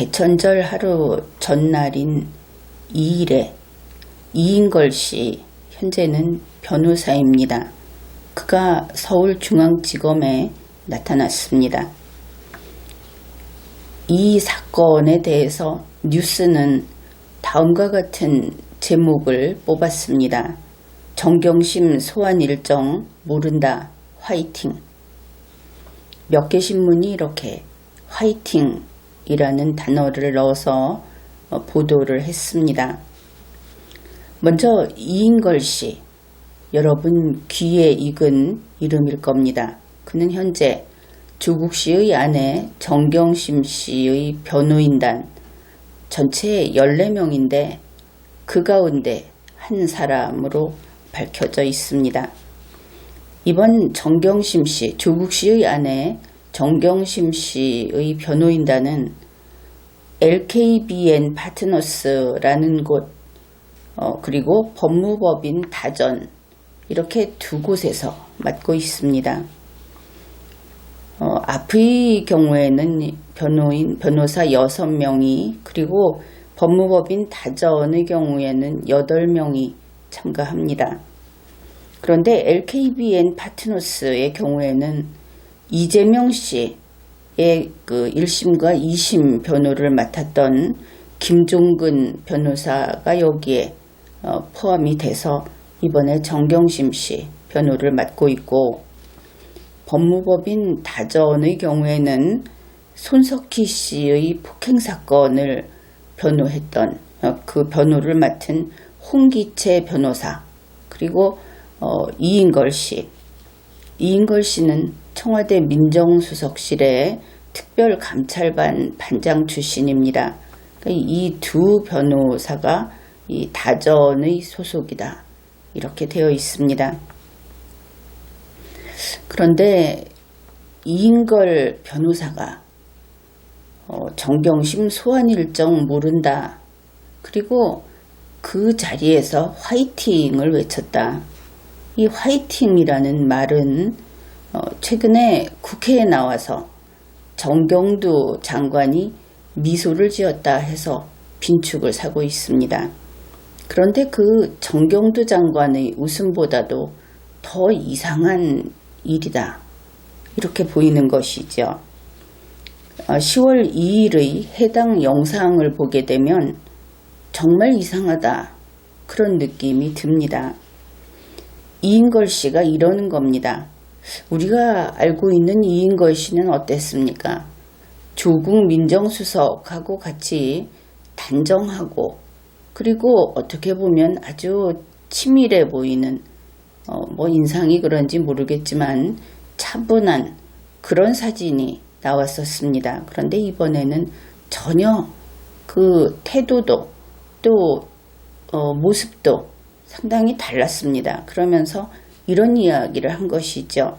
개천절 하루 전날인 2일에 이인걸 씨, 현재는 변호사입니다. 그가 서울중앙지검에 나타났습니다. 이 사건에 대해서 뉴스는 다음과 같은 제목을 뽑았습니다. 정경심 소환 일정 모른다 화이팅. 몇 개 신문이 이렇게 화이팅이라는 단어를 넣어서 보도를 했습니다. 먼저 이인걸 씨, 여러분 귀에 익은 이름일 겁니다. 그는 현재 조국 씨의 아내 정경심 씨의 변호인단 전체 14명인데 그 가운데 한 사람으로 밝혀져 있습니다. 이번 정경심 씨, 조국 씨의 아내 정경심 씨의 변호인단은 LKBN 파트너스라는 곳, 그리고 법무법인 다전, 이렇게 두 곳에서 맡고 있습니다. 앞의 경우에는 변호사 6명이, 그리고 법무법인 다전의 경우에는 8명이 참가합니다. 그런데 LKBN 파트너스의 경우에는 이재명 씨의 그 1심과 2심 변호를 맡았던 김종근 변호사가 여기에 포함이 돼서 이번에 정경심 씨 변호를 맡고 있고, 법무법인 다전의 경우에는 손석희 씨의 폭행사건을 변호했던 그 변호를 맡은 홍기채 변호사, 그리고 이인걸 씨. 이인걸 씨는 청와대 민정수석실의 특별감찰반 반장 출신입니다. 이 두 변호사가 이 다전의 소속이다, 이렇게 되어 있습니다. 그런데 이인걸 변호사가 정경심 소환 일정 모른다, 그리고 그 자리에서 화이팅을 외쳤다. 이 화이팅이라는 말은 최근에 국회에 나와서 정경두 장관이 미소를 지었다 해서 빈축을 사고 있습니다. 그런데 그 정경두 장관의 웃음보다도 더 이상한 일이다, 이렇게 보이는 것이죠. 10월 2일의 해당 영상을 보게 되면 정말 이상하다, 그런 느낌이 듭니다. 이인걸 씨가 이러는 겁니다. 우리가 알고 있는 이인걸 씨는 어땠습니까? 조국 민정수석하고 같이 단정하고, 그리고 어떻게 보면 아주 치밀해 보이는, 인상이 그런지 모르겠지만 차분한 그런 사진이 나왔었습니다. 그런데 이번에는 전혀 그 태도도 또 모습도 상당히 달랐습니다. 그러면서 이런 이야기를 한 것이죠.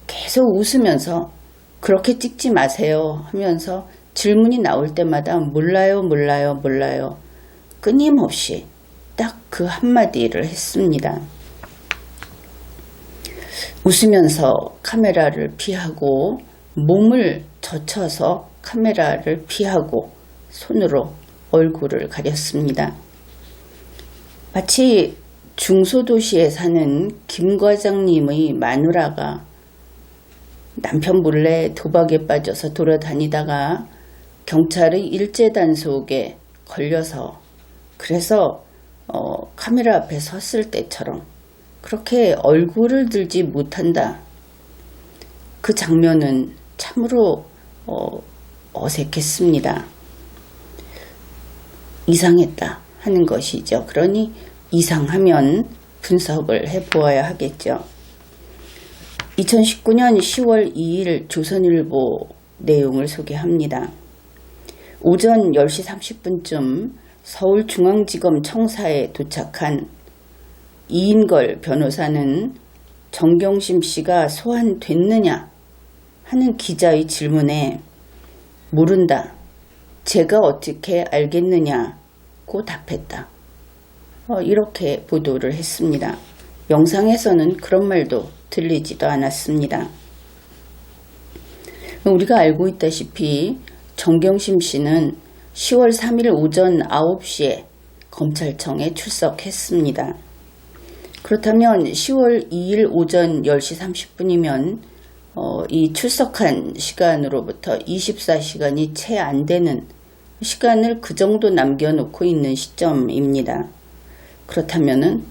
계속 웃으면서 그렇게 찍지 마세요 하면서 질문이 나올 때마다 몰라요, 몰라요, 몰라요, 끊임없이 딱 그 한마디를 했습니다. 웃으면서 카메라를 피하고, 몸을 젖혀서 카메라를 피하고, 손으로 얼굴을 가렸습니다. 마치 중소도시에 사는 김 과장님의 마누라가 남편 몰래 도박에 빠져서 돌아다니다가 경찰의 일제 단속에 걸려서, 그래서 카메라 앞에 섰을 때처럼 그렇게 얼굴을 들지 못한다. 그 장면은 참으로 어색했습니다. 이상했다 하는 것이죠. 그러니 이상하면 분석을 해보아야 하겠죠. 2019년 10월 2일 조선일보 내용을 소개합니다. 오전 10시 30분쯤 서울중앙지검 청사에 도착한 이인걸 변호사는 정경심 씨가 소환됐느냐 하는 기자의 질문에 모른다, 제가 어떻게 알겠느냐고 답했다. 이렇게 보도를 했습니다. 영상에서는 그런 말도 들리지도 않았습니다. 우리가 알고 있다시피 정경심 씨는 10월 3일 오전 9시에 검찰청에 출석했습니다. 그렇다면 10월 2일 오전 10시 30분이면 이 출석한 시간으로부터 24시간이 채 안 되는 시간을 그 정도 남겨놓고 있는 시점입니다. 그렇다면은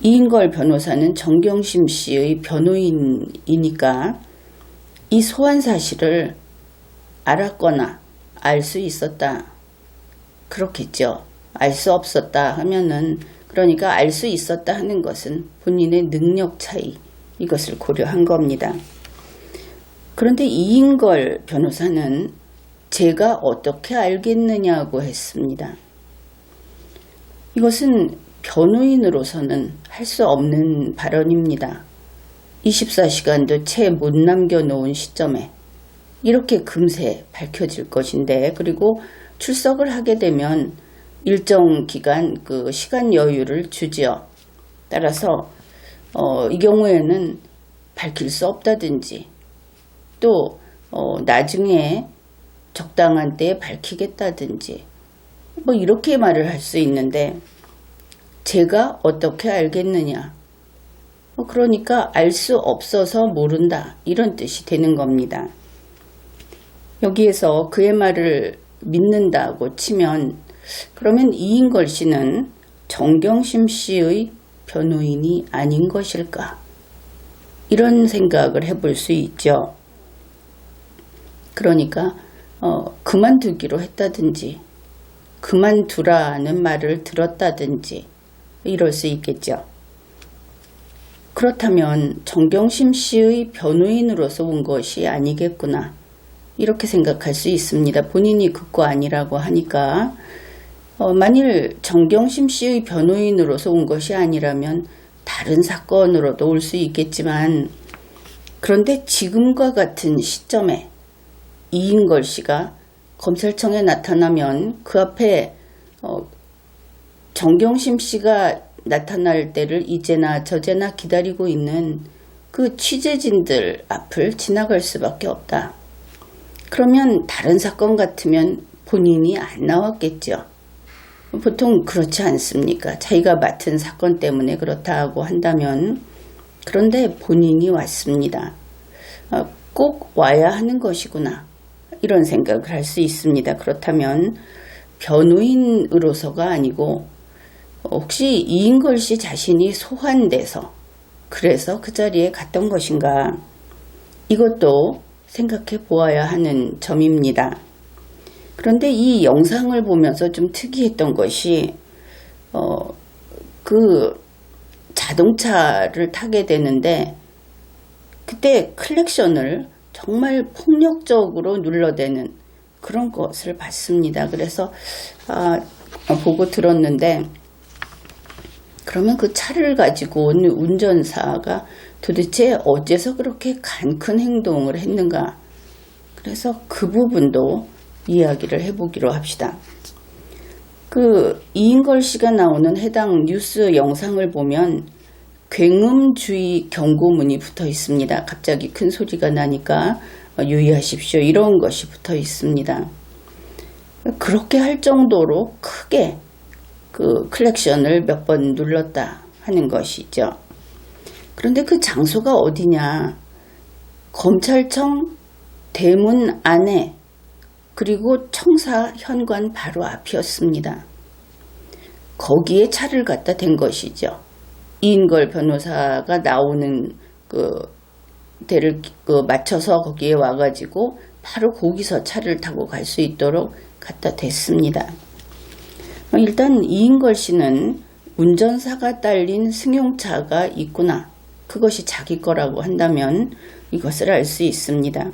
이인걸 변호사는 정경심 씨의 변호인이니까 이 소환 사실을 알았거나 알 수 있었다. 그렇겠죠. 알 수 없었다 하면은 그러니까 알 수 있었다 하는 것은 본인의 능력 차이 이것을 고려한 겁니다. 그런데 이인걸 변호사는 제가 어떻게 알겠느냐고 했습니다. 이것은 변호인으로서는 할 수 없는 발언입니다. 24시간도 채 못 남겨놓은 시점에 이렇게 금세 밝혀질 것인데, 그리고 출석을 하게 되면 일정 기간 그 시간 여유를 주지요. 따라서 이 경우에는 밝힐 수 없다든지 또 나중에 적당한 때에 밝히겠다든지 뭐 이렇게 말을 할 수 있는데, 제가 어떻게 알겠느냐, 그러니까 알 수 없어서 모른다 이런 뜻이 되는 겁니다. 여기에서 그의 말을 믿는다고 치면 그러면 이인걸 씨는 정경심 씨의 변호인이 아닌 것일까, 이런 생각을 해볼 수 있죠. 그러니까 그만두기로 했다든지 그만두라는 말을 들었다든지 이럴 수 있겠죠. 그렇다면 정경심 씨의 변호인으로서 온 것이 아니겠구나, 이렇게 생각할 수 있습니다. 본인이 그거 아니라고 하니까 만일 정경심 씨의 변호인으로서 온 것이 아니라면 다른 사건으로도 올 수 있겠지만, 그런데 지금과 같은 시점에 이인걸 씨가 검찰청에 나타나면 그 앞에 정경심 씨가 나타날 때를 이제나 저제나 기다리고 있는 그 취재진들 앞을 지나갈 수밖에 없다. 그러면 다른 사건 같으면 본인이 안 나왔겠죠. 보통 그렇지 않습니까? 자기가 맡은 사건 때문에 그렇다고 한다면. 그런데 본인이 왔습니다. 꼭 와야 하는 것이구나, 이런 생각을 할 수 있습니다. 그렇다면 변호인으로서가 아니고 혹시 이인걸 씨 자신이 소환돼서 그래서 그 자리에 갔던 것인가, 이것도 생각해 보아야 하는 점입니다. 그런데 이 영상을 보면서 좀 특이했던 것이 그 자동차를 타게 되는데 그때 클렉션을 정말 폭력적으로 눌러대는 그런 것을 봤습니다. 그래서 보고 들었는데, 그러면 그 차를 가지고 온 운전사가 도대체 어째서 그렇게 간큰 행동을 했는가, 그래서 그 부분도 이야기를 해보기로 합시다. 그 이인걸 씨가 나오는 해당 뉴스 영상을 보면 굉음주의 경고문이 붙어 있습니다. 갑자기 큰 소리가 나니까 유의하십시오, 이런 것이 붙어 있습니다. 그렇게 할 정도로 크게 그 클렉션을 몇 번 눌렀다 하는 것이죠. 그런데 그 장소가 어디냐, 검찰청 대문 안에, 그리고 청사 현관 바로 앞이었습니다. 거기에 차를 갖다 댄 것이죠. 이인걸 변호사가 나오는 그 데를 맞춰서 거기에 와가지고 바로 거기서 차를 타고 갈 수 있도록 갖다 댔습니다. 일단 이인걸 씨는 운전사가 딸린 승용차가 있구나, 그것이 자기 거라고 한다면 이것을 알 수 있습니다.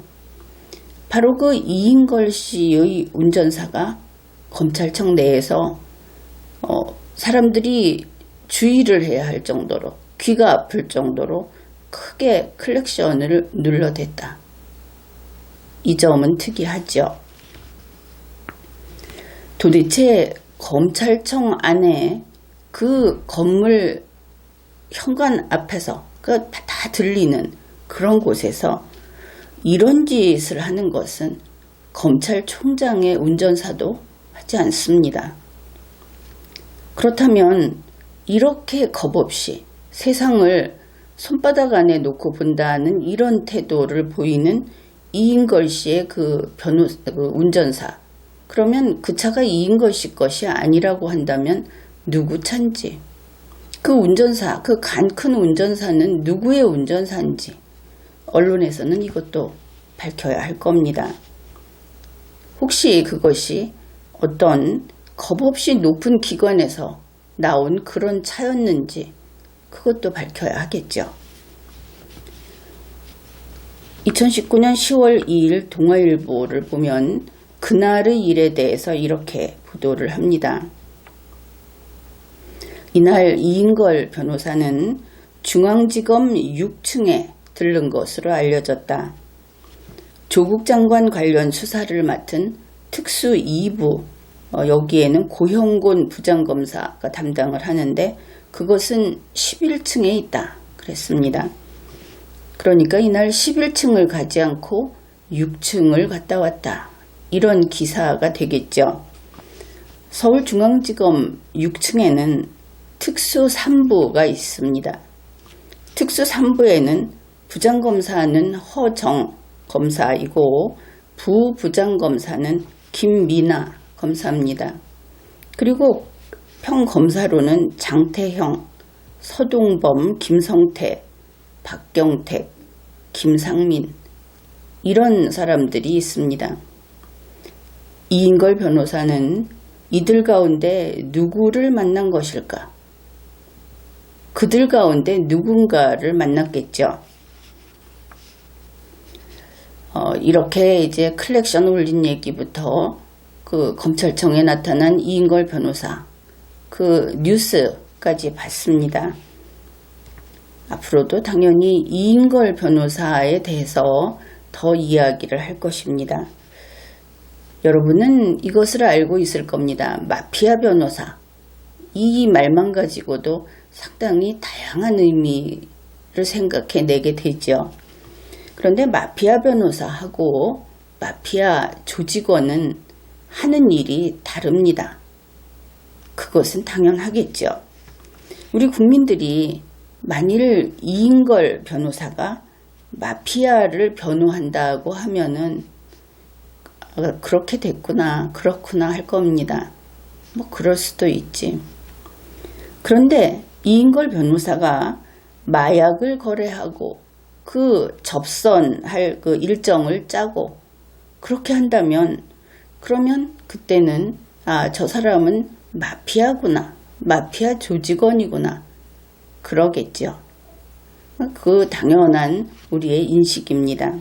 바로 그 이인걸 씨의 운전사가 검찰청 내에서 사람들이 주의를 해야 할 정도로, 귀가 아플 정도로 크게 클렉션을 눌러댔다. 이 점은 특이하죠. 도대체 검찰청 안에 그 건물 현관 앞에서 다 들리는 그런 곳에서 이런 짓을 하는 것은 검찰총장의 운전사도 하지 않습니다. 그렇다면 이렇게 겁없이 세상을 손바닥 안에 놓고 본다는 이런 태도를 보이는 이인걸 씨의 그 운전사, 그러면 그 차가 이인걸 씨 것이 아니라고 한다면 누구 차인지, 그 운전사, 그 간 큰 운전사는 누구의 운전사인지 언론에서는 이것도 밝혀야 할 겁니다. 혹시 그것이 어떤 겁없이 높은 기관에서 나온 그런 차였는지 그것도 밝혀야 하겠죠. 2019년 10월 2일 동아일보를 보면 그날의 일에 대해서 이렇게 보도를 합니다. 이날 이인걸 변호사는 중앙지검 6층에 들른 것으로 알려졌다. 조국 장관 관련 수사를 맡은 특수 2부, 여기에는 고형곤 부장검사가 담당을 하는데 그것은 11층에 있다 그랬습니다. 그러니까 이날 11층을 가지 않고 6층을 갔다 왔다, 이런 기사가 되겠죠. 서울중앙지검 6층에는 특수 3부가 있습니다. 특수 3부에는 부장검사는 허정 검사이고 부부장검사는 김미나 검사입니다. 그리고 평검사로는 장태형, 서동범, 김성태, 박경택, 김상민, 이런 사람들이 있습니다. 이인걸 변호사는 이들 가운데 누구를 만난 것일까? 그들 가운데 누군가를 만났겠죠. 이렇게 이제 클렉션 올린 얘기부터 그 검찰청에 나타난 이인걸 변호사, 그 뉴스까지 봤습니다. 앞으로도 당연히 이인걸 변호사에 대해서 더 이야기를 할 것입니다. 여러분은 이것을 알고 있을 겁니다. 마피아 변호사, 이 말만 가지고도 상당히 다양한 의미를 생각해내게 되죠. 그런데 마피아 변호사하고 마피아 조직원은 하는 일이 다릅니다. 그것은 당연하겠죠. 우리 국민들이 만일 이인걸 변호사가 마피아를 변호한다고 하면은 그렇게 됐구나, 그렇구나 할 겁니다. 뭐 그럴 수도 있지. 그런데 이인걸 변호사가 마약을 거래하고 그 접선할 그 일정을 짜고 그렇게 한다면, 그러면 그때는 저 사람은 마피아구나, 마피아 조직원이구나, 그러겠죠. 그 당연한 우리의 인식입니다.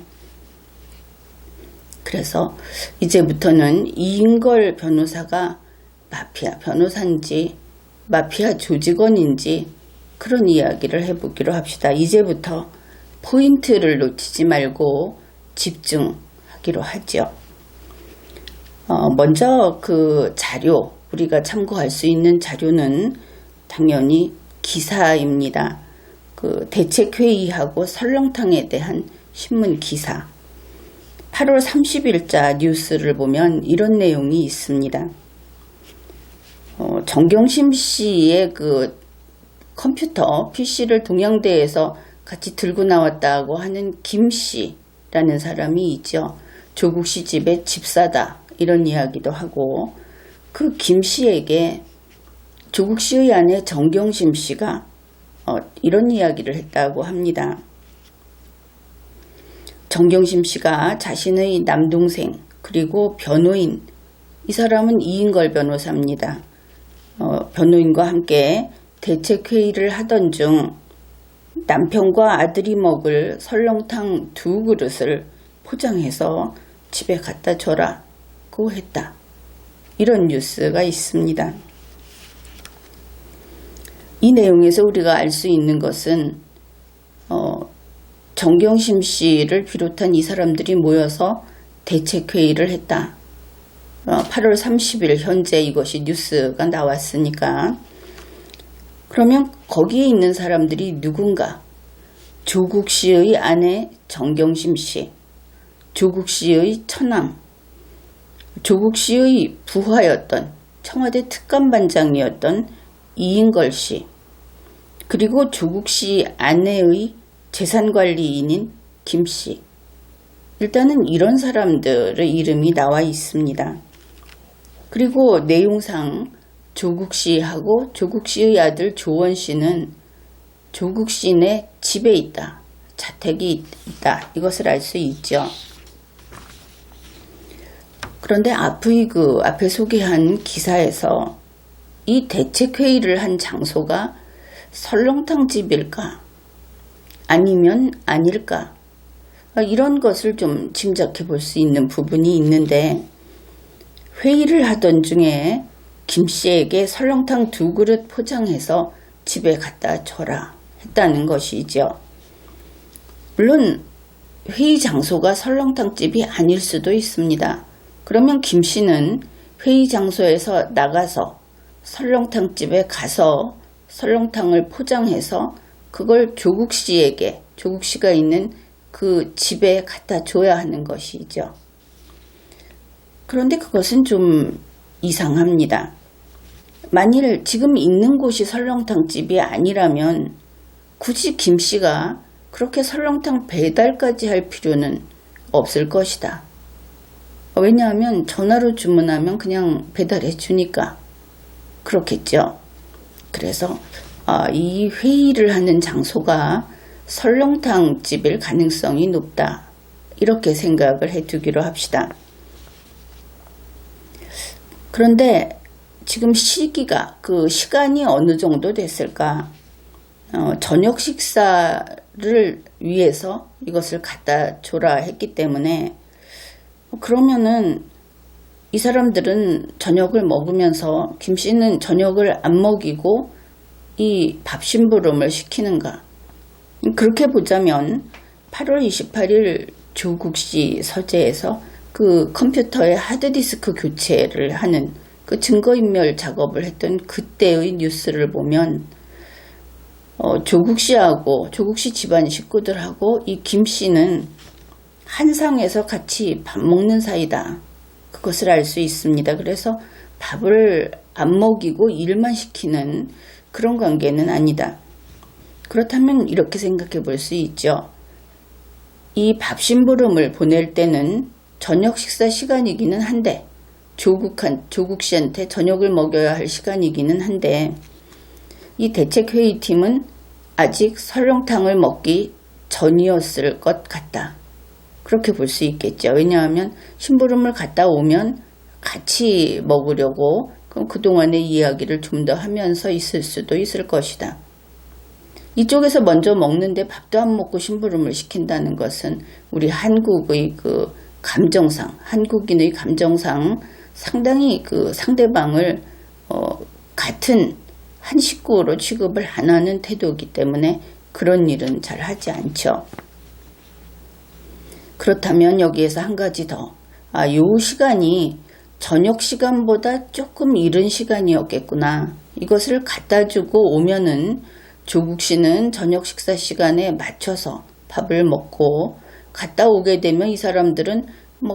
그래서 이제부터는 이인걸 변호사가 마피아 변호사인지 마피아 조직원인지 그런 이야기를 해보기로 합시다. 이제부터 포인트를 놓치지 말고 집중하기로 하죠. 먼저 그 자료, 우리가 참고할 수 있는 자료는 당연히 기사입니다. 그 대책회의하고 설렁탕에 대한 신문 기사. 8월 30일자 뉴스를 보면 이런 내용이 있습니다. 정경심 씨의 그 컴퓨터, PC를 동양대에서 같이 들고 나왔다고 하는 김 씨라는 사람이 있죠. 조국 씨 집에 집사다, 이런 이야기도 하고, 그 김 씨에게 조국 씨의 아내 정경심 씨가 이런 이야기를 했다고 합니다. 정경심 씨가 자신의 남동생 그리고 변호인, 이 사람은 이인걸 변호사입니다. 변호인과 함께 대책회의를 하던 중 남편과 아들이 먹을 설렁탕 2그릇을 포장해서 집에 갖다 줘라고 했다, 이런 뉴스가 있습니다. 이 내용에서 우리가 알 수 있는 것은 정경심 씨를 비롯한 이 사람들이 모여서 대책회의를 했다. 8월 30일 현재 이것이 뉴스가 나왔으니까, 그러면 거기에 있는 사람들이 누군가? 조국 씨의 아내 정경심 씨, 조국 씨의 처남, 조국 씨의 부하였던 청와대 특감반장이었던 이인걸 씨, 그리고 조국 씨 아내의 재산관리인인 김 씨. 일단은 이런 사람들의 이름이 나와 있습니다. 그리고 내용상 조국 씨하고 조국 씨의 아들 조원 씨는 조국 씨네 집에 있다, 자택이 있다, 이것을 알 수 있죠. 그런데 앞에 소개한 기사에서 이 대책회의를 한 장소가 설렁탕 집일까? 아니면 아닐까? 이런 것을 좀 짐작해 볼 수 있는 부분이 있는데, 회의를 하던 중에 김 씨에게 설렁탕 2그릇 포장해서 집에 갖다 줘라 했다는 것이죠. 물론 회의 장소가 설렁탕집이 아닐 수도 있습니다. 그러면 김 씨는 회의 장소에서 나가서 설렁탕집에 가서 설렁탕을 포장해서 그걸 조국 씨에게, 조국 씨가 있는 그 집에 갖다 줘야 하는 것이죠. 그런데 그것은 좀 이상합니다. 만일 지금 있는 곳이 설렁탕집이 아니라면 굳이 김 씨가 그렇게 설렁탕 배달까지 할 필요는 없을 것이다. 왜냐하면 전화로 주문하면 그냥 배달해 주니까 그렇겠죠. 그래서 이 회의를 하는 장소가 설렁탕 집일 가능성이 높다, 이렇게 생각을 해두기로 합시다. 그런데 지금 시간이 어느 정도 됐을까? 저녁 식사를 위해서 이것을 갖다 줘라 했기 때문에, 그러면은 이 사람들은 저녁을 먹으면서 김 씨는 저녁을 안 먹이고 이 밥심부름을 시키는가? 그렇게 보자면 8월 28일 조국 씨 서재에서 그 컴퓨터의 하드디스크 교체를 하는 그 증거인멸 작업을 했던 그때의 뉴스를 보면 조국 씨하고 조국 씨 집안 식구들하고 이 김 씨는 한 상에서 같이 밥 먹는 사이다, 그것을 알 수 있습니다. 그래서 밥을 안 먹이고 일만 시키는 그런 관계는 아니다. 그렇다면 이렇게 생각해 볼 수 있죠. 이 밥심부름을 보낼 때는 저녁 식사 시간이기는 한데, 조국 씨한테 저녁을 먹여야 할 시간이기는 한데, 이 대책회의팀은 아직 설렁탕을 먹기 전이었을 것 같다, 그렇게 볼 수 있겠죠. 왜냐하면 심부름을 갔다 오면 같이 먹으려고 그럼 그동안의 이야기를 좀 더 하면서 있을 수도 있을 것이다. 이쪽에서 먼저 먹는데 밥도 안 먹고 심부름을 시킨다는 것은 우리 한국의 그 감정상, 한국인의 감정상 상당히 그 상대방을 같은 한 식구로 취급을 안 하는 태도이기 때문에 그런 일은 잘 하지 않죠. 그렇다면 여기에서 한 가지 더, 요 시간이 저녁 시간보다 조금 이른 시간이었겠구나, 이것을 갖다 주고 오면은 조국 씨는 저녁 식사 시간에 맞춰서 밥을 먹고 갔다 오게 되면 이 사람들은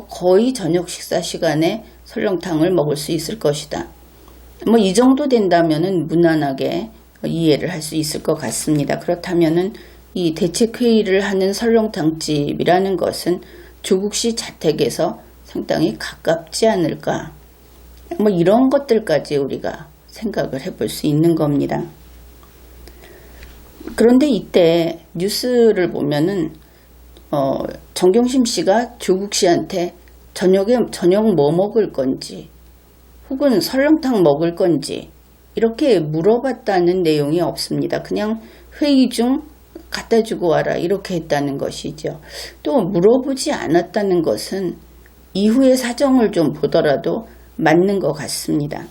거의 저녁 식사 시간에 설렁탕을 먹을 수 있을 것이다. 이 정도 된다면은 무난하게 이해를 할 수 있을 것 같습니다. 그렇다면은 이 대책회의를 하는 설렁탕집이라는 것은 조국 씨 자택에서 상당히 가깝지 않을까? 이런 것들까지 우리가 생각을 해볼 수 있는 겁니다. 그런데 이때 뉴스를 보면은 정경심 씨가 조국 씨한테 저녁 뭐 먹을 건지 혹은 설렁탕 먹을 건지 이렇게 물어봤다는 내용이 없습니다. 그냥 회의 중 갖다 주고 와라, 이렇게 했다는 것이죠. 또 물어보지 않았다는 것은 이후의 사정을 좀 보더라도 맞는 것 같습니다.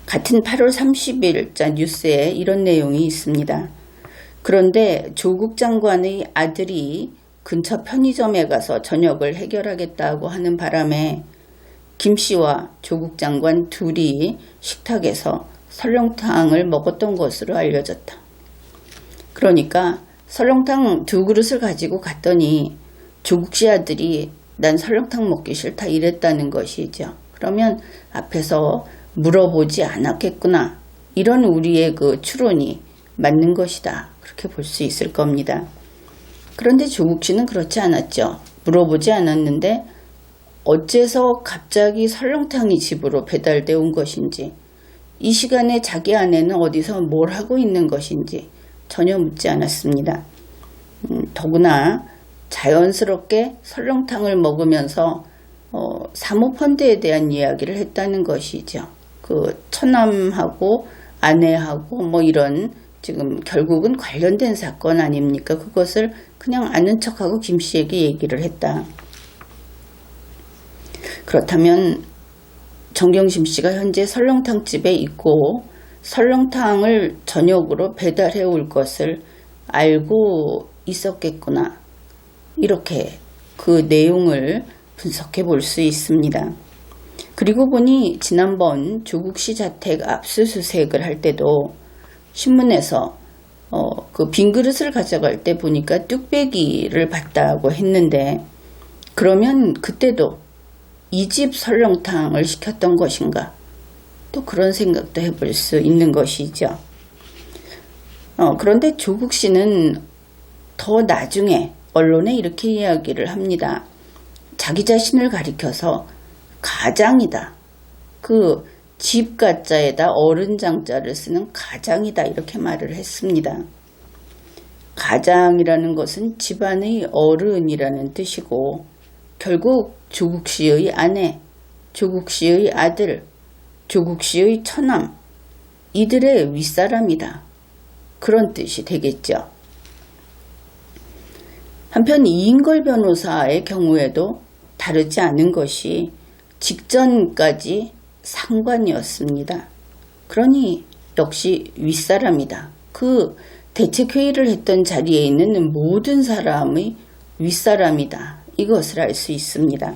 같은 8월 30일자 뉴스에 이런 내용이 있습니다. 그런데 조국 장관의 아들이 근처 편의점에 가서 저녁을 해결하겠다고 하는 바람에 김 씨와 조국 장관 둘이 식탁에서 설렁탕을 먹었던 것으로 알려졌다. 그러니까 설렁탕 2그릇을 가지고 갔더니 조국 씨 아들이 난 설렁탕 먹기 싫다 이랬다는 것이죠. 그러면 앞에서 물어보지 않았겠구나. 이런 우리의 그 추론이 맞는 것이다. 그렇게 볼 수 있을 겁니다. 그런데 조국 씨는 그렇지 않았죠. 물어보지 않았는데 어째서 갑자기 설렁탕이 집으로 배달돼 온 것인지, 이 시간에 자기 아내는 어디서 뭘 하고 있는 것인지 전혀 묻지 않았습니다. 더구나 자연스럽게 설렁탕을 먹으면서 사모펀드에 대한 이야기를 했다는 것이죠. 그 처남하고 아내하고 뭐 이런 지금 결국은 관련된 사건 아닙니까? 그것을 그냥 아는 척하고 김 씨에게 얘기를 했다. 그렇다면 정경심 씨가 현재 설렁탕 집에 있고 설렁탕을 저녁으로 배달해 올 것을 알고 있었겠구나. 이렇게 그 내용을 분석해 볼 수 있습니다. 그리고 보니 지난번 조국 씨 자택 압수수색을 할 때도 신문에서 그 빈 그릇을 가져갈 때 보니까 뚝배기를 봤다고 했는데, 그러면 그때도 이 집 설렁탕을 시켰던 것인가? 또 그런 생각도 해볼 수 있는 것이죠. 그런데 조국 씨는 더 나중에 언론에 이렇게 이야기를 합니다. 자기 자신을 가리켜서 가장이다. 그 집 가자에다 어른 장자를 쓰는 가장이다. 이렇게 말을 했습니다. 가장이라는 것은 집안의 어른이라는 뜻이고, 결국 조국 씨의 아내, 조국 씨의 아들, 조국 씨의 처남, 이들의 윗사람이다. 그런 뜻이 되겠죠. 한편 이인걸 변호사의 경우에도 다르지 않은 것이 직전까지 상관이었습니다. 그러니 역시 윗사람이다. 그 대책회의를 했던 자리에 있는 모든 사람의 윗사람이다. 이것을 알 수 있습니다.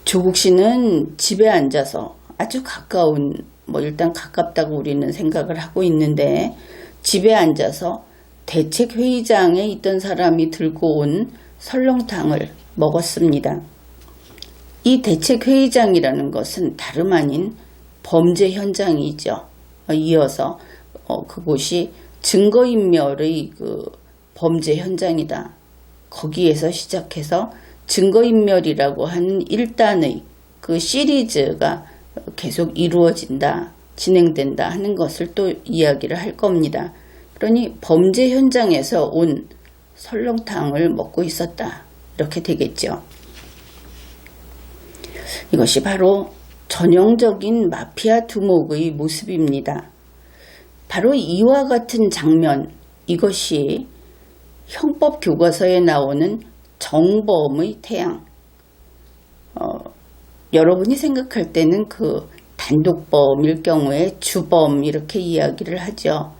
조국 씨는 집에 앉아서 아주 가까운, 일단 가깝다고 우리는 생각을 하고 있는데, 집에 앉아서 대책회의장에 있던 사람이 들고 온 설렁탕을 먹었습니다. 이 대책회의장이라는 것은 다름 아닌 범죄 현장이죠. 이어서 그곳이 증거인멸의 그 범죄 현장이다. 거기에서 시작해서 증거인멸이라고 하는 1단의 그 시리즈가 계속 이루어진다, 진행된다 하는 것을 또 이야기를 할 겁니다. 그러니 범죄 현장에서 온 설렁탕을 먹고 있었다. 이렇게 되겠죠. 이것이 바로 전형적인 마피아 두목의 모습입니다. 바로 이와 같은 장면, 이것이 형법 교과서에 나오는 정범의 태양. 여러분이 생각할 때는 그 단독범일 경우에 주범 이렇게 이야기를 하죠.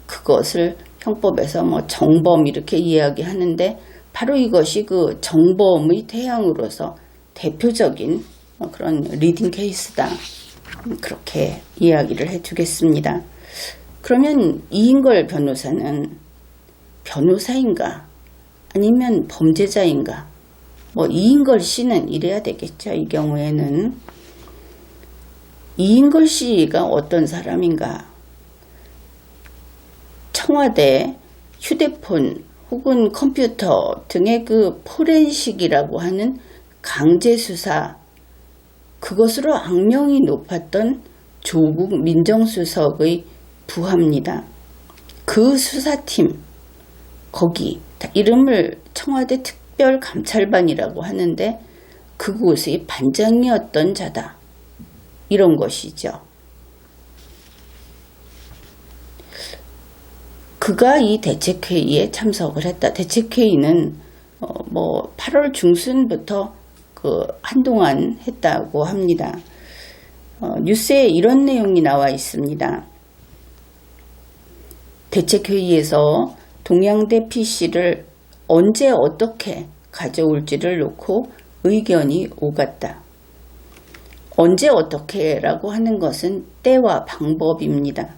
그것을 형법에서 정범 이렇게 이야기하는데, 바로 이것이 그 정범의 태양으로서 대표적인 그런 리딩 케이스다. 그렇게 이야기를 해주겠습니다. 그러면 이인걸 변호사는 변호사인가? 아니면 범죄자인가? 이인걸 씨는 이래야 되겠죠. 이 경우에는 이인걸 씨가 어떤 사람인가? 청와대 휴대폰 혹은 컴퓨터 등의 그 포렌식이라고 하는 강제수사, 그것으로 악명이 높았던 조국 민정수석의 부하입니다. 그 수사팀, 거기 이름을 청와대 특별감찰반이라고 하는데 그곳의 반장이었던 자다. 이런 것이죠. 그가 이 대책회의에 참석을 했다. 대책회의는 8월 중순부터 한동안 했다고 합니다. 뉴스에 이런 내용이 나와 있습니다. 대책회의에서 동양대 PC를 언제 어떻게 가져올지를 놓고 의견이 오갔다. 언제 어떻게라고 하는 것은 때와 방법입니다.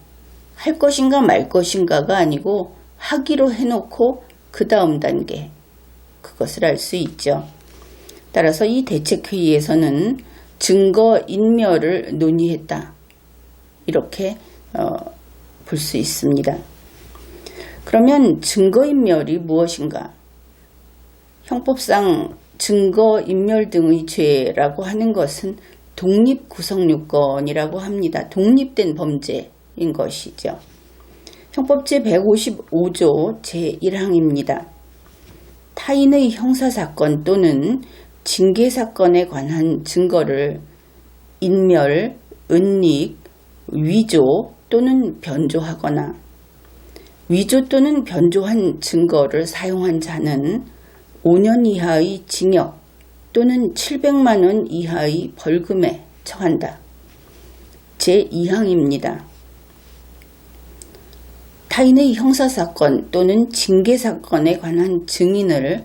할 것인가 말 것인가가 아니고 하기로 해놓고 그 다음 단계, 그것을 알 수 있죠. 따라서 이 대책회의에서는 증거인멸을 논의했다. 이렇게 볼 수 있습니다. 그러면 증거인멸이 무엇인가? 형법상 증거인멸 등의 죄라고 하는 것은 독립구성요건이라고 합니다. 독립된 범죄인 것이죠. 형법 제155조 제1항입니다. 타인의 형사사건 또는 징계사건에 관한 증거를 인멸, 은닉, 위조 또는 변조하거나 위조 또는 변조한 증거를 사용한 자는 5년 이하의 징역 또는 700만 원 이하의 벌금에 처한다. 제2항입니다. 타인의 형사사건 또는 징계사건에 관한 증인을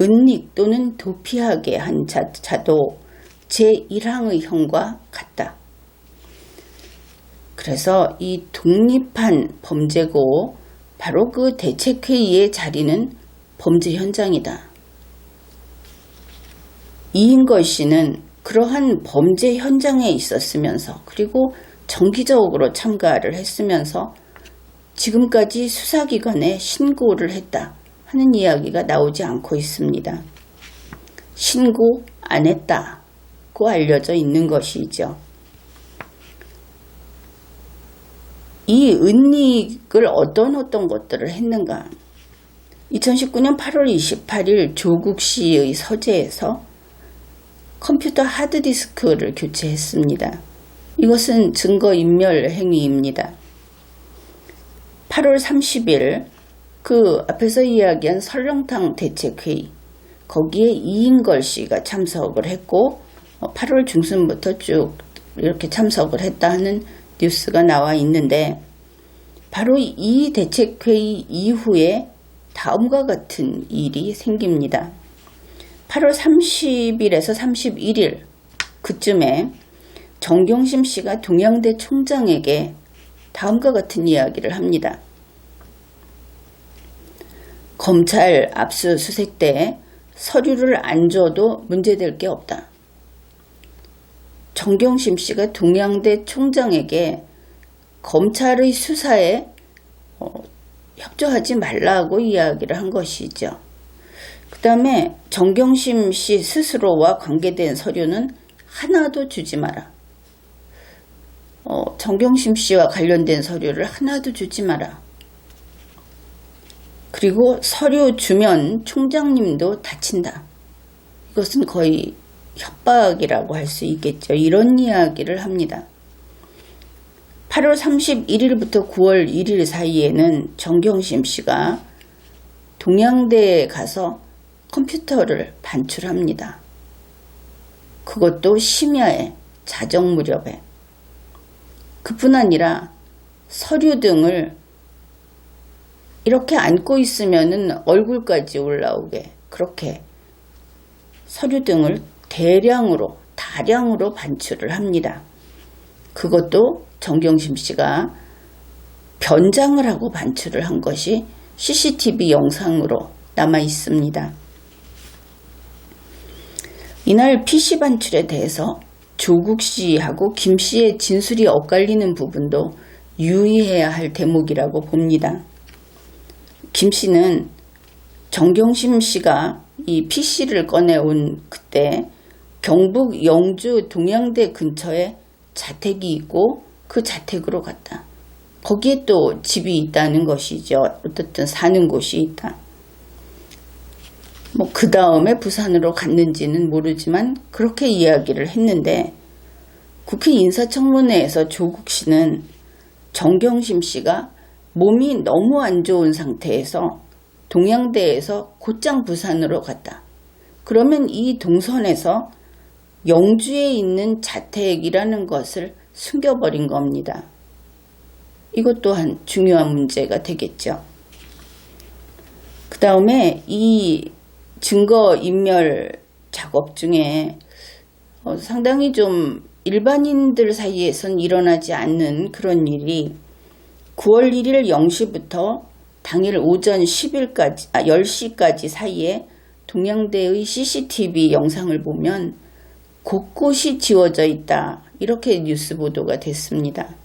은닉 또는 도피하게 한 자도 제1항의 형과 같다. 그래서 이 독립한 범죄고 바로 그 대책회의의 자리는 범죄 현장이다. 이인걸 씨는 그러한 범죄 현장에 있었으면서 그리고 정기적으로 참가를 했으면서 지금까지 수사기관에 신고를 했다 하는 이야기가 나오지 않고 있습니다. 신고 안 했다고 알려져 있는 것이죠. 이 은닉을 어떤 것들을 했는가? 2019년 8월 28일 조국 씨의 서재에서 컴퓨터 하드디스크를 교체했습니다. 이것은 증거인멸 행위입니다. 8월 30일 그 앞에서 이야기한 설렁탕 대책회의 거기에 이인걸 씨가 참석을 했고 8월 중순부터 쭉 이렇게 참석을 했다 하는 뉴스가 나와 있는데 바로 이 대책회의 이후에 다음과 같은 일이 생깁니다. 8월 30일에서 31일 그쯤에 정경심 씨가 동양대 총장에게 다음과 같은 이야기를 합니다. 검찰 압수수색 때 서류를 안 줘도 문제될 게 없다. 정경심 씨가 동양대 총장에게 검찰의 수사에 협조하지 말라고 이야기를 한 것이죠. 그 다음에 정경심 씨 스스로와 관계된 서류는 하나도 주지 마라. 정경심 씨와 관련된 서류를 하나도 주지 마라. 그리고 서류 주면 총장님도 다친다. 이것은 거의 협박이라고 할 수 있겠죠. 이런 이야기를 합니다. 8월 31일부터 9월 1일 사이에는 정경심 씨가 동양대에 가서 컴퓨터를 반출합니다. 그것도 심야에 자정 무렵에. 그뿐 아니라 서류 등을 이렇게 안고 있으면은 얼굴까지 올라오게 그렇게 서류 등을 다량으로 반출을 합니다. 그것도 정경심 씨가 변장을 하고 반출을 한 것이 CCTV 영상으로 남아 있습니다. 이날 PC 반출에 대해서 조국 씨하고 김 씨의 진술이 엇갈리는 부분도 유의해야 할 대목이라고 봅니다. 김 씨는 정경심 씨가 이 PC를 꺼내온 그때 경북 영주 동양대 근처에 자택이 있고 그 자택으로 갔다. 거기에 또 집이 있다는 것이죠. 어쨌든 사는 곳이 있다. 그 다음에 부산으로 갔는지는 모르지만 그렇게 이야기를 했는데 국회 인사청문회에서 조국 씨는 정경심 씨가 몸이 너무 안 좋은 상태에서 동양대에서 곧장 부산으로 갔다. 그러면 이 동선에서 영주에 있는 자택이라는 것을 숨겨버린 겁니다. 이것 또한 중요한 문제가 되겠죠. 그 다음에 이 증거인멸 작업 중에 상당히 좀 일반인들 사이에선 일어나지 않는 그런 일이 9월 1일 0시부터 당일 오전 10시까지 사이에 동양대의 CCTV 영상을 보면 곳곳이 지워져 있다. 이렇게 뉴스 보도가 됐습니다.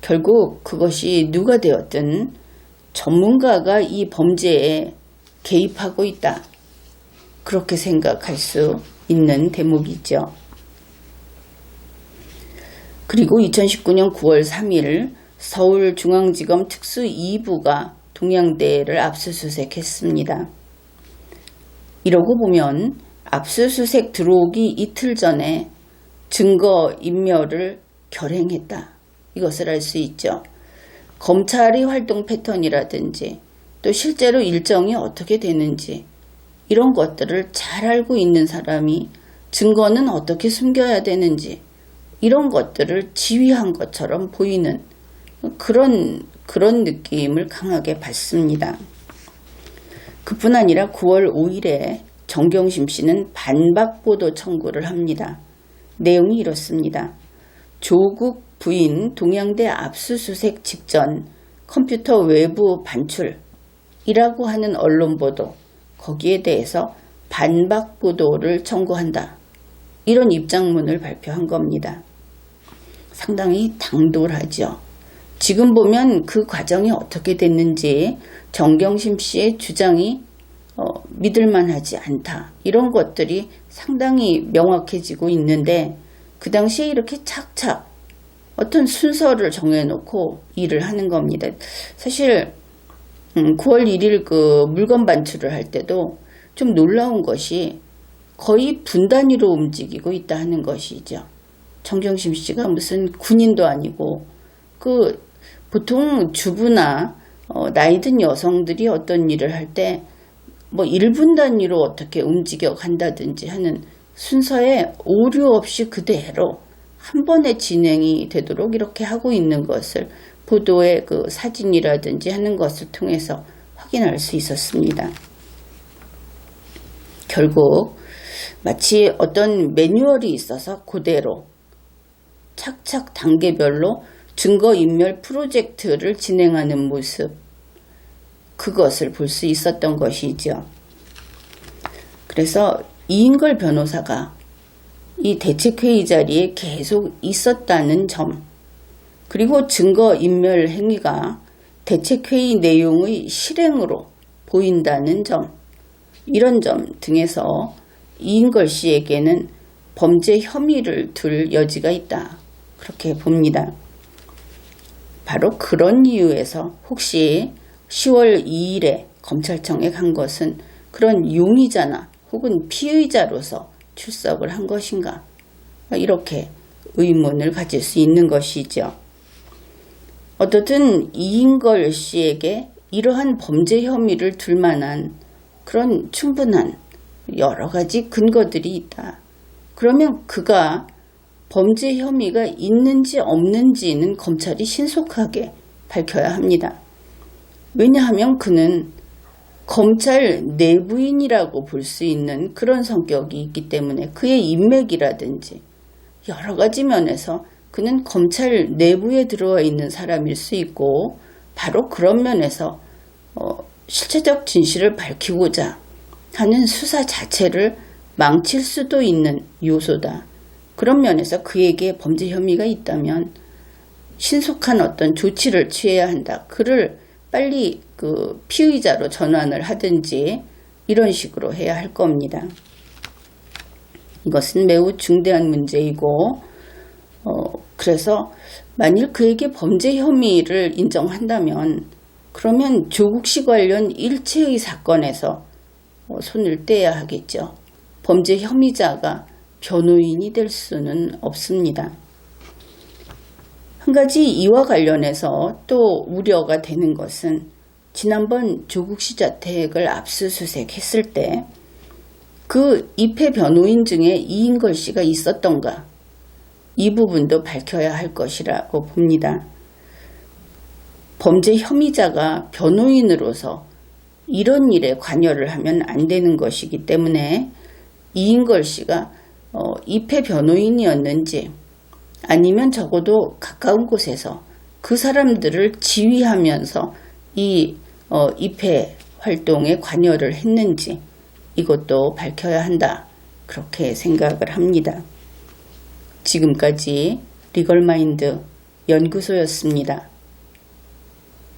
결국 그것이 누가 되었든 전문가가 이 범죄에 개입하고 있다. 그렇게 생각할 수 있는 대목이죠. 그리고 2019년 9월 3일 서울중앙지검 특수 2부가 동양대를 압수수색했습니다. 이러고 보면 압수수색 들어오기 이틀 전에 증거인멸을 결행했다. 이것을 알 수 있죠. 검찰의 활동 패턴이라든지 또 실제로 일정이 어떻게 되는지 이런 것들을 잘 알고 있는 사람이 증거는 어떻게 숨겨야 되는지 이런 것들을 지휘한 것처럼 보이는 그런 느낌을 강하게 받습니다. 그뿐 아니라 9월 5일에 정경심 씨는 반박보도 청구를 합니다. 내용이 이렇습니다. 조국 부인 동양대 압수수색 직전 컴퓨터 외부 반출이라고 하는 언론보도, 거기에 대해서 반박보도를 청구한다. 이런 입장문을 발표한 겁니다. 상당히 당돌하죠. 지금 보면 그 과정이 어떻게 됐는지 정경심 씨의 주장이 믿을만하지 않다. 이런 것들이 상당히 명확해지고 있는데 그 당시에 이렇게 착착 어떤 순서를 정해놓고 일을 하는 겁니다. 사실 9월 1일 그 물건 반출을 할 때도 좀 놀라운 것이 거의 분 단위로 움직이고 있다 하는 것이죠. 정경심 씨가 무슨 군인도 아니고 그 보통 주부나 나이 든 여성들이 어떤 일을 할 때 뭐 1분 단위로 어떻게 움직여 간다든지 하는 순서에 오류 없이 그대로 한 번에 진행이 되도록 이렇게 하고 있는 것을 보도의 그 사진이라든지 하는 것을 통해서 확인할 수 있었습니다. 결국 마치 어떤 매뉴얼이 있어서 그대로 착착 단계별로 증거인멸 프로젝트를 진행하는 모습, 그것을 볼 수 있었던 것이죠. 그래서 이인걸 변호사가 이 대책회의 자리에 계속 있었다는 점, 그리고 증거인멸 행위가 대책회의 내용의 실행으로 보인다는 점, 이런 점 등에서 이인걸 씨에게는 범죄 혐의를 둘 여지가 있다. 그렇게 봅니다. 바로 그런 이유에서 혹시 10월 2일에 검찰청에 간 것은 그런 용의자나 혹은 피의자로서 출석을 한 것인가? 이렇게 의문을 가질 수 있는 것이죠. 어떻든 이인걸 씨에게 이러한 범죄 혐의를 둘 만한 그런 충분한 여러 가지 근거들이 있다. 그러면 그가 범죄 혐의가 있는지 없는지는 검찰이 신속하게 밝혀야 합니다. 왜냐하면 그는 검찰 내부인이라고 볼 수 있는 그런 성격이 있기 때문에 그의 인맥이라든지 여러 가지 면에서 그는 검찰 내부에 들어와 있는 사람일 수 있고 바로 그런 면에서 실체적 진실을 밝히고자 하는 수사 자체를 망칠 수도 있는 요소다. 그런 면에서 그에게 범죄 혐의가 있다면 신속한 어떤 조치를 취해야 한다. 그를 빨리 그 피의자로 전환을 하든지 이런 식으로 해야 할 겁니다. 이것은 매우 중대한 문제이고 그래서 만일 그에게 범죄 혐의를 인정한다면 그러면 조국 씨 관련 일체의 사건에서 손을 떼야 하겠죠. 범죄 혐의자가 변호인이 될 수는 없습니다. 한 가지 이와 관련해서 또 우려가 되는 것은 지난번 조국 씨 자택을 압수수색했을 때 그 입회 변호인 중에 이인걸 씨가 있었던가, 이 부분도 밝혀야 할 것이라고 봅니다. 범죄 혐의자가 변호인으로서 이런 일에 관여를 하면 안 되는 것이기 때문에 이인걸 씨가 입회 변호인이었는지 아니면 적어도 가까운 곳에서 그 사람들을 지휘하면서 이 입회 활동에 관여를 했는지 이것도 밝혀야 한다. 그렇게 생각을 합니다. 지금까지 리걸마인드 연구소였습니다.